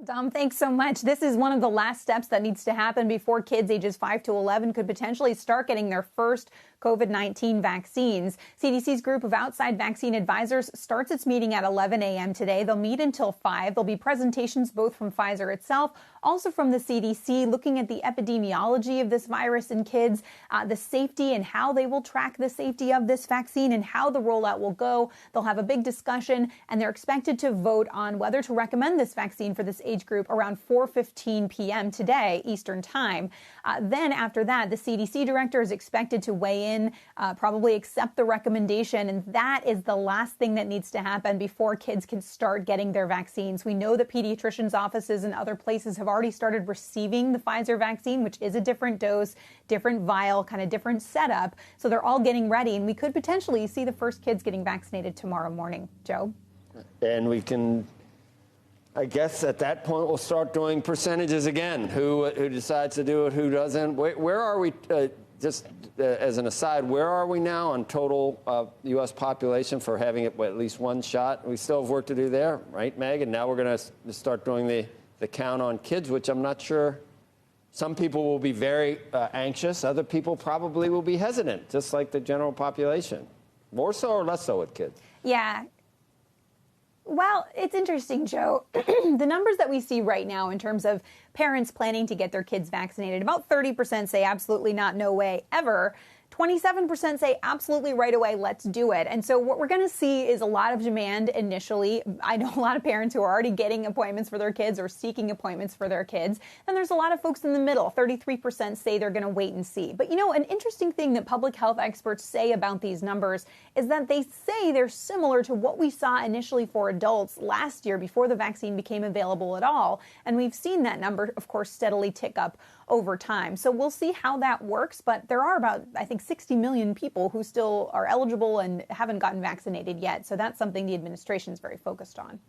Dom, thanks so much. This is one of the last steps that needs to happen before kids ages 5 to 11 could potentially start getting their first COVID-19 vaccines. CDC's group of outside vaccine advisors starts its meeting at 11 a.m. today. They'll meet until 5. There'll be presentations both from Pfizer itself, also from the CDC, looking at the epidemiology of this virus in kids, the safety and how they will track the safety of this vaccine and how the rollout will go. They'll have a big discussion, and they're expected to vote on whether to recommend this vaccine for this age group around 4:15 p.m. today, Eastern Time. Then after that, the CDC director is expected to weigh in, probably accept the recommendation, and that is the last thing that needs to happen before kids can start getting their vaccines. We know that pediatricians' offices and other places have already started receiving the Pfizer vaccine, which is a different dose, different vial, kind of different setup. So they're all getting ready, and we could potentially see the first kids getting vaccinated tomorrow morning. Joe? And we can, I guess at that point, we'll start doing percentages again. Who decides to do it, who doesn't? Where are we, as an aside, where are we now on total U.S. population for having at least one shot? We still have work to do there, right, Meg? And now we're going to start doing the count on kids, which I'm not sure. Some people will be very anxious. Other people probably will be hesitant, just like the general population. More so or less so with kids? Yeah. Well, it's interesting, Joe. The numbers that we see right now in terms of parents planning to get their kids vaccinated, about 30% say absolutely not, no way, ever. 27% say absolutely right away, let's do it. And so what we're going to see is a lot of demand initially. I know a lot of parents who are already getting appointments for their kids or seeking appointments for their kids. And there's a lot of folks in the middle. 33% say they're going to wait and see. But, you know, an interesting thing that public health experts say about these numbers is that they say they're similar to what we saw initially for adults last year before the vaccine became available at all. And we've seen that number, of course, steadily tick up over time. So we'll see how that works. But there are about, I think, 60 million people who still are eligible and haven't gotten vaccinated yet. So that's something the administration is very focused on.